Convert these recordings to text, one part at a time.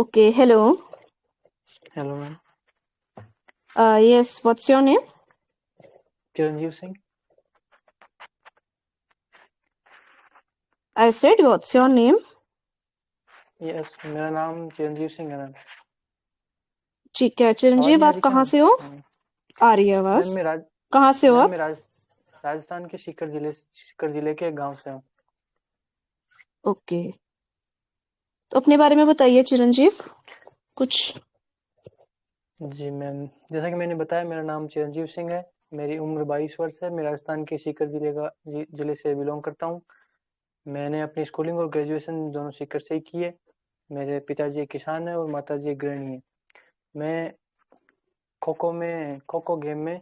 Okay, hello. Hello, ma'am. Yes, what's your name? Chiranjeev Singh. I said, what's your name? Yes, मेरा नाम चिरंजीव सिंह है ma'am. ठीक है, आवाज चिरंजीव, नहीं आ आप रही क्या कहाँ मैम? से हो? आ रही है आवाज। मैम कहाँ से हो आप? मैं राजस्थान के सीकर जिले के एक गांव से हूँ। ओके, तो अपने बारे में बताइए चिरंजीव कुछ। जी मैम, जैसा कि मैंने बताया, मेरा नाम चिरंजीव सिंह है। मेरी उम्र 22 वर्ष है। मैं राजस्थान के सीकर जिले से बिलोंग करता हूँ। मैंने अपनी स्कूलिंग और ग्रेजुएशन दोनों सीकर से ही की है। मेरे पिताजी एक किसान है और माताजी एक गृहिणी है। मैं खो खो गेम में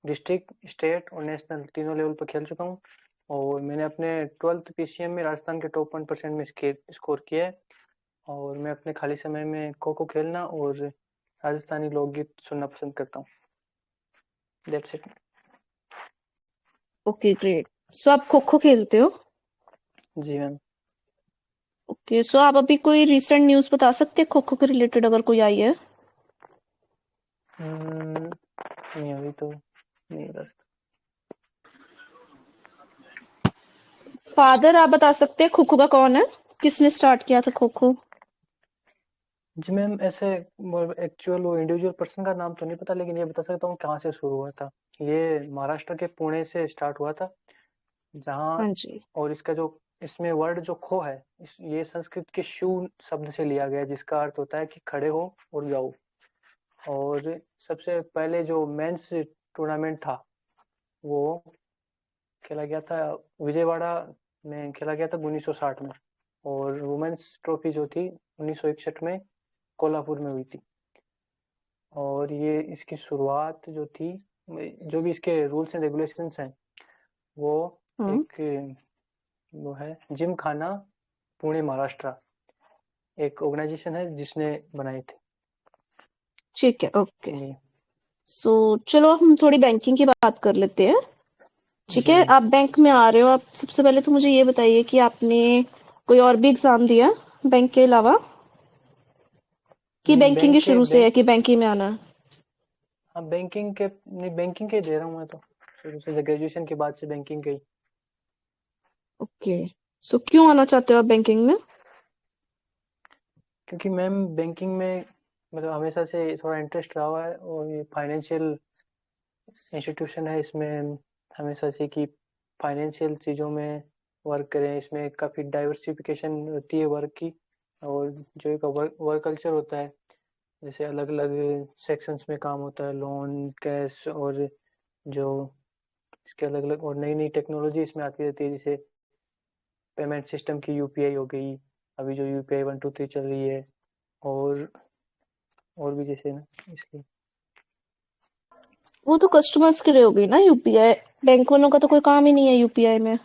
डिस्ट्रिक्ट, स्टेट और नेशनल तीनों लेवल पर खेल चुका हूँ। और मैंने अपने 12th पीसीएम में राजस्थान के टॉप 1% में स्कोर किया है। और मैं अपने खाली समय में खो खो खेलना और राजस्थानी लोकगीत सुनना पसंद करता हूँ। That's it. Okay, great. So आप खो खो खेलते हो? जी मैम। ओके, सो आप अभी कोई रिसेंट न्यूज़ बता सकते हैं खो खो के रिलेटेड अगर कोई आई है? नहीं, अभी तो नहीं बस। फादर आप बता सकते हैं खो खो का कौन है? किसने स्टार्ट किया था खो खो? जी मैम, ऐसे एक्चुअल वो इंडिविजुअल पर्सन का नाम तो नहीं पता, लेकिन ये बता सकता हूँ कहाँ से शुरू हुआ था। ये महाराष्ट्र के पुणे से स्टार्ट हुआ था, जहाँ हाँ जी। और इसका जो इसमें वर्ड जो खो है, ये संस्कृत के शू शब्द से लिया गया है, जिसका अर्थ होता है कि खड़े हो और जाओ। और सबसे पहले जो मेंस टूर्नामेंट था, वो खेला गया था विजयवाड़ा में, खेला गया था 1960 में। और वुमेन्स ट्रॉफी जो थी 1961 में कोल्हापुर में हुई थी। और ये इसकी शुरुआत जो थी, जो भी इसके रूल्स एंड रेगुलेशंस हैं, वो हाँ, एक वो है जिम खाना पुणे महाराष्ट्र, एक ऑर्गेनाइजेशन है जिसने बनाई थी। ठीक है, ओके। जी। सो चलो हम थोड़ी बैंकिंग की बात कर लेते हैं। ठीक जी है, मैम। आप बैंक में आ रहे हो। आप सबसे पहले तो मुझे ये बताइए कि आपने कोई और भी एग्जाम दिया बैंक के अलावा, कि नहीं, बैंकिंग ही शुरू से है कि बैंकिंग में आना है? हाँ, बैंकिंग के नहीं, बैंकिंग के दे रहा हूँ मैं तो शुरू से, ग्रेजुएशन के बाद से बैंकिंग के ही। ओके, सो क्यों आना चाहते हो आप बैंकिंग में? क्योंकि मैम बैंकिंग में मतलब हमेशा से थोड़ा इंटरेस्ट रहा हुआ है, और ये फाइनेंशियल इंस्टीट्यूशन है, इसमें हमेशा से कि फाइनेंशियल चीज़ों में वर्क करें। इसमें काफ़ी डाइवर्सिफिकेशन होती है वर्क की। और जो एक वर्क कल्चर होता है, जैसे अलग अलग सेक्शंस में काम होता है, लोन, कैश, और जो इसके अलग अलग और नई नई टेक्नोलॉजी इसमें आती रहती है, जैसे पेमेंट सिस्टम की यूपीआई हो गई, अभी जो यूपीआई 1 2 3 चल रही है, और और भी जैसे ना, इसलिए। वो तो कस्टमर्स के लिए हो गई ना यूपीआई। बैंक वालों का तो कोई काम ही नहीं है यूपीआई में।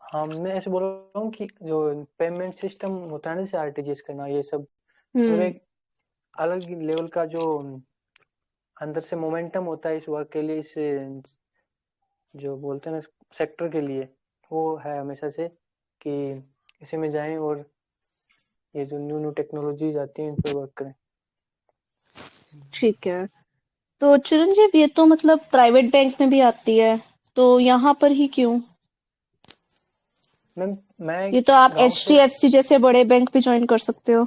हाँ, मैं ऐसे बोल रहा हूँ कि जो पेमेंट सिस्टम होता है ना, जैसे आरटीजीएस करना, ये सब मतलब हम्म। एक अलग लेवल का जो अंदर से मोमेंटम होता है इस वर्क के लिए, इस जो बोलते हैं ना सेक्टर के लिए, वो है हमेशा से कि इसी में जाएं और ये जो न्यू न्यू टेक्नोलॉजीज आती हैं इन पर वर्क करें। ठीक है, तो चिरंजीव ये तो मतलब प्राइवेट बैंक में भी आती है, तो यहाँ पर ही क्यों? मैम, मैं ये तो आप गांव एच डी से। एफ सी जैसे बड़े बैंक भी ज्वाइन कर सकते हो।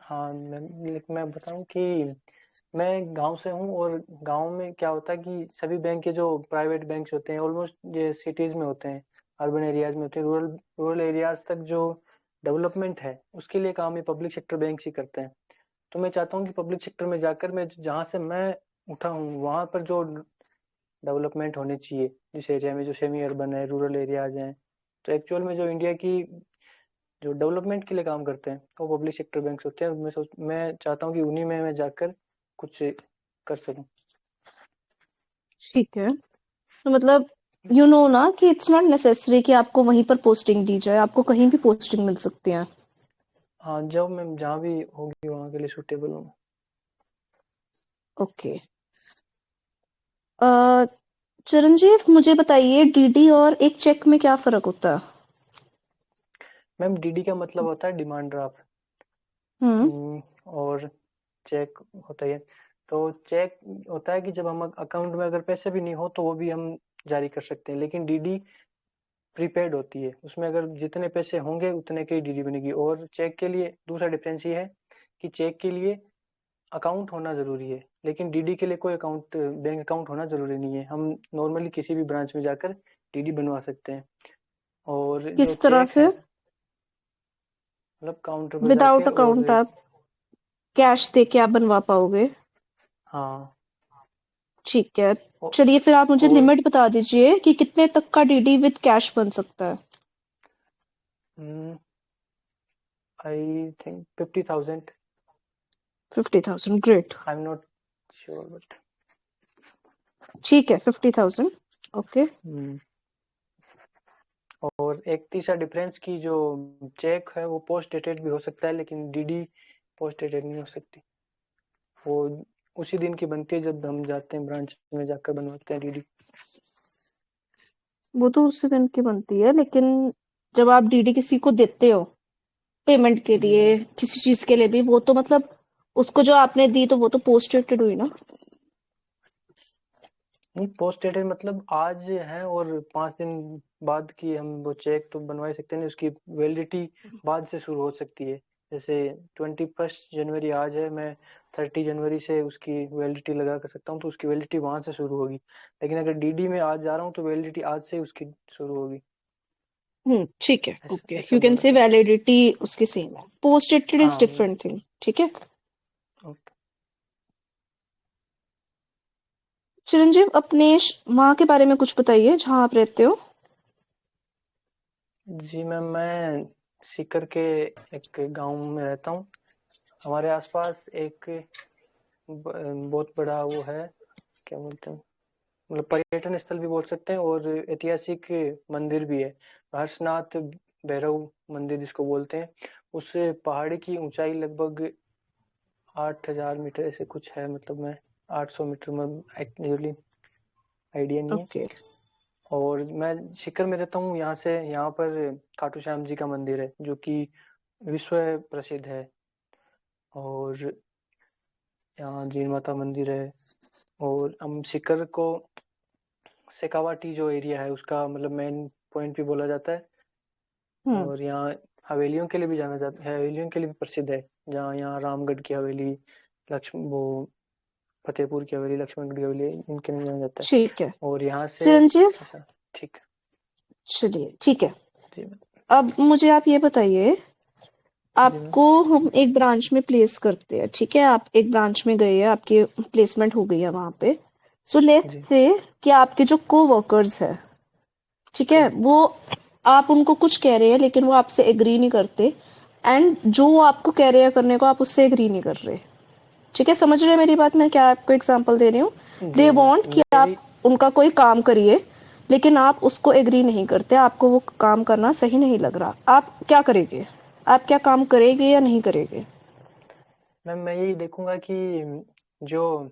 हाँ मैम, लेकिन मैं बताऊं कि मैं गांव से हूँ, और गांव में क्या होता है कि सभी बैंक के जो प्राइवेट बैंक्स होते हैं ऑलमोस्ट ये सिटीज में होते हैं, अर्बन एरियाज में होते हैं। रूरल रूरल एरियाज तक जो डेवलपमेंट है, उसके लिए काम ये पब्लिक सेक्टर बैंक ही करते हैं। तो मैं चाहता हूँ कि पब्लिक सेक्टर में जाकर मैं जहाँ से मैं उठा हूँ वहाँ पर जो डेवलपमेंट होनी चाहिए, जिस एरिया में जो सेमी अर्बन है, रूरल एरियाज हैं, तो एक्चुअल में जो इंडिया की जो डेवलपमेंट के लिए काम करते हैं, वो पब्लिक सेक्टर बैंक्स होते हैं। मैं चाहता हूँ कि उन्हीं में मैं जाकर कुछ कर सकूं। ठीक है, तो मतलब यू नो ना कि इट्स नॉट नेसेसरी कि आपको वहीं पर पोस्टिंग दी जाए, आपको कहीं भी पोस्टिंग मिल सकती है। हाँ, जब मैं जहाँ भी होगी वहाँ के लिए सूटेबल हूँ। ओके। अ, चिरंजीव मुझे बताइए डीडी और एक चेक में क्या फर्क होता है? मैम, डीडी का मतलब होता है डिमांड ड्राफ्ट। और चेक होता है। तो चेक होता है कि जब हम अकाउंट में अगर पैसे भी नहीं हो तो वो भी हम जारी कर सकते हैं, लेकिन डीडी प्रीपेड होती है, उसमें अगर जितने पैसे होंगे उतने की डीडी बनेगी। और चेक के लिए दूसरा डिफरेंस ये है कि चेक के लिए अकाउंट होना जरूरी है, लेकिन डीडी के लिए कोई अकाउंट, बैंक अकाउंट होना जरूरी नहीं है। हम नॉर्मली किसी भी ब्रांच में जाकर डीडी बनवा सकते हैं। और जो किस तरह चेक से? है, मतलब काउंटर पर विदाउट जाके। और अकाउंट आप कैश दे के आप बनवा पाओगे? हाँ। ठीक है। औ- चलिए फिर आप मुझे और लिमिट बता दीजिए कि कितने तक का डीडी विद कैश बन सकता है। I think 50,000। 50,000, great. I am not sure but. ठीक है, 50,000। ओके। और एक तीसरा डिफरेंस की जो चेक है वो पोस्ट डेटेड भी हो सकता है, लेकिन डीडी पोस्ट डेटेड नहीं हो सकती। वो उसी दिन की बनती है जब हम जाते हैं ब्रांच में जाकर बनवाते हैं डीडी। वो तो उसी दिन की बनती है, लेकिन जब आप डीडी किसी को देते हो पेमेंट के जी लिए, मैम। किसी चीज के लिए भी, वो तो मतलब उसको जो आपने दी तो वो तो पोस्ट डेटेड हुई ना? नहीं, पोस्ट डेटेड मतलब आज है और 5 दिन बाद की हम वो चेक तो बनवा ही सकते हैं, उसकी वैलिडिटी बाद से शुरू हो सकती है। जैसे 21 जनवरी आज है, मैं 30 जनवरी से उसकी वैलिडिटी लगा कर सकता हूँ, तो उसकी वैलिडिटी वहां से शुरू होगी। लेकिन अगर डीडी में आज जा रहा हूँ तो वैलिडिटी आज से उसकी शुरू होगी। ठीक है, ऐसा ओके, ऐसा यू कैन बोला से था। वैलिडिटी उसकी सेम है, पोस्ट डेटेड इज हाँ वो। Different thing. ठीक है। ओके। चिरंजीव, अपने वहां के बारे में कुछ बताइए जहां आप रहते हो। जी मैम, मैं सीकर के एक गांव में रहता हूँ। हमारे आसपास एक बहुत बड़ा वो है, क्या बोलते हैं, मतलब पर्यटन स्थल भी बोल सकते हैं, और ऐतिहासिक मंदिर भी है। हर्षनाथ भैरव मंदिर जिसको बोलते हैं। उस पहाड़ी की ऊंचाई लगभग 8,000 मीटर ऐसे कुछ है, मतलब मैं 800 मीटर में एक्चुअली आइडिया नहीं है। ओके। और मैं सीकर में रहता हूँ, यहाँ से यहाँ पर खाटू श्याम जी का मंदिर है जो कि विश्व प्रसिद्ध है। और यहाँ जीन माता मंदिर है। और हम सीकर को शेखावाटी जो एरिया है उसका मतलब मेन पॉइंट भी बोला जाता है। हम्म। और यहाँ हवेलियों के लिए भी जाना जाता है, हवेलियों के लिए भी प्रसिद्ध है। जहाँ यहाँ रामगढ़ की हवेली, लक्ष्म वो फतेहपुर की हवेली, लक्ष्मणगढ़ की हवेली, इनके लिए जाना जाता है। ठीक है और यहाँ से चिरंजीव। ऐसा। ठीक। चलिए ठीक है। जी मैम। अब मुझे आप ये बताइए, जी मैम। आपको हम एक ब्रांच में प्लेस करते हैं, ठीक है, आप एक ब्रांच में गए हैं, आपकी प्लेसमेंट हो गई है वहां पे। सो लेट्स जी। से कि आपके जो को वर्कर्स है, ठीक है, ठीक है। वो आप उनको कुछ कह रहे हैं लेकिन वो आपसे एग्री नहीं करते, एंड जो वो आपको कह रहे हैं करने को आप उससे एग्री नहीं कर रहे। ठीक है, समझ रहे हैं मेरी बात? मैं क्या आपको एग्जांपल दे रही हूँ। जी दे जी वांट कि मेरी। आप उनका कोई काम करिए, लेकिन आप उसको एग्री नहीं करते, आपको वो काम करना सही नहीं लग रहा, आप क्या करेंगे? आप क्या काम करेंगे या नहीं करेंगे? मैम मैं यही देखूंगा कि जो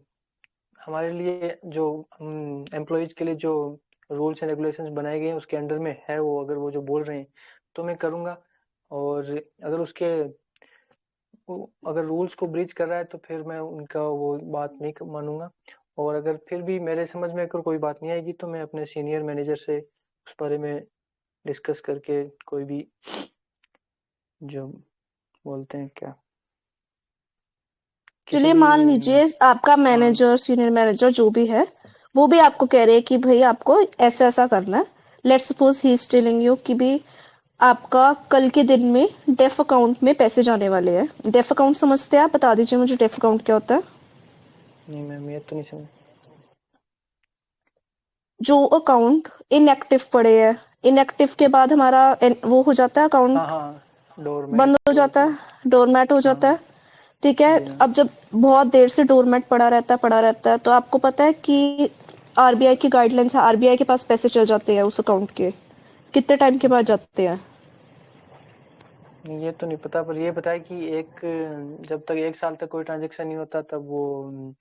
हमारे लिए जो एम्प्लॉयज के लिए जो रूल्स एंड रेगुलेशंस बनाए गए हैं उसके अंडर में है वो, अगर वो जो बोल रहे हैं तो मैं करूँगा। और अगर उसके वो अगर रूल्स को ब्रीच कर रहा है तो फिर मैं उनका वो बात नहीं मानूंगा। और अगर फिर भी मेरे समझ में अगर कोई बात नहीं आएगी तो मैं अपने सीनियर मैनेजर से उस बारे में डिस्कस करके कोई भी जो बोलते हैं क्या, किसी चलिए भी। मान लीजिए आपका हाँ। मैनेजर, सीनियर मैनेजर जो भी है, वो भी आपको कह रहे हैं कि भाई आपको ऐसा ऐसा करना है। Let's suppose he is telling you कि भी आपका कल के दिन में डेफ अकाउंट में पैसे जाने वाले हैं। डेफ अकाउंट समझते हैं आप? बता दीजिए मुझे डेफ अकाउंट क्या होता है। नहीं मैम, ये तो नहीं समझ। जो अकाउंट इनएक्टिव पड़े हैं, इनएक्टिव के बाद हमारा वो हो जाता है हाँ अकाउंट, हाँ, बंद डोरमेट हो वो जाता जो। है, डोरमैट हो जाता हाँ। है। ठीक है। जी मैम। अब जब बहुत देर से डोरमैट पड़ा रहता है तो आपको पता है कि आरबीआई की गाइडलाइंस है, आरबीआई के पास पैसे चल जाते हैं उस अकाउंट के, कितने टाइम के बाद अच्छा। जाते हैं? ये तो नहीं पता, पर ये बताया कि एक जब तक 1 साल तक कोई ट्रांजेक्शन नहीं होता तब वो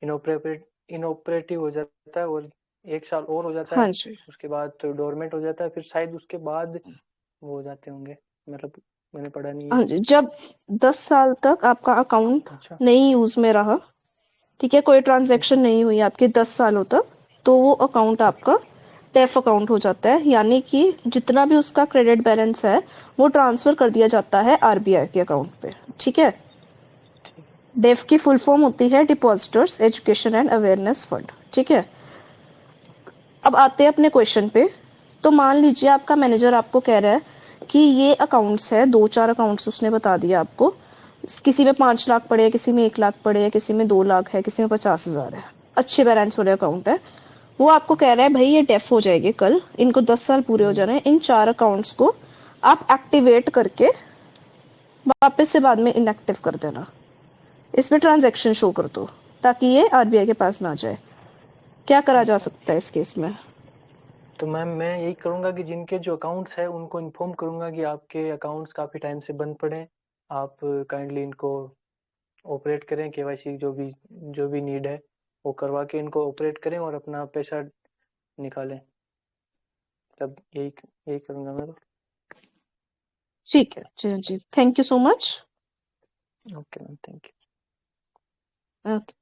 इनऑपरेटिव हो जाता है। और 1 साल और हो जाता हाँ है, जी। उसके बाद तो डोरमेंट हो जाता है, फिर शायद उसके बाद वो हो जाते होंगे, मतलब मैंने पढ़ा नहीं हाँ है। जी, जब 10 साल तक आपका अकाउंट अच्छा। नहीं यूज में रहा, ठीक है, कोई ट्रांजैक्शन अच्छा। नहीं हुई आपके 10 सालों तक, तो वो अकाउंट ओके। आपका डेफ अकाउंट हो जाता है। यानी कि जितना भी उसका क्रेडिट बैलेंस है वो ट्रांसफर कर दिया जाता है आरबीआई के अकाउंट पे। ठीक है। ठीक है। डेफ की फुल फॉर्म होती है depositors education and awareness fund. ठीक है। अब आते हैं अपने क्वेश्चन पे। तो मान लीजिए आपका मैनेजर आपको कह रहा है कि ये अकाउंट्स है, 2-4 अकाउंट्स उसने बता दिया आपको, किसी में 5 लाख पड़े हैं, किसी में 1 लाख पड़े हैं, किसी में 2 लाख है, किसी में 50 हजार है, अच्छे बैलेंस वाले अकाउंट है। वो आपको कह रहा है भाई ये डेफ हो जाएंगे कल, इनको 10 साल पूरे हो हम्म। जाने हैं, इन 4 अकाउंट्स को आप एक्टिवेट करके वापस से बाद में इनएक्टिव कर देना, इसमें ट्रांजैक्शन शो कर दो, ताकि ये आरबीआई के पास ना जाए। क्या करा जा अच्छा। सकता है इस केस में? तो मैम मैं यही करूंगा कि जिनके जो अकाउंट्स है उनको इन्फॉर्म करूंगा कि आपके अकाउंट्स काफ़ी टाइम से बंद पड़े हैं, आप काइंडली इनको ऑपरेट करें, केवाईसी जो भी नीड है वो करवा के इनको ऑपरेट करें और अपना पैसा निकालें। तब यही यही करूंगा मैं तो। ठीक है जी, जी, thank you so much. Okay ma'am, thank you. Okay.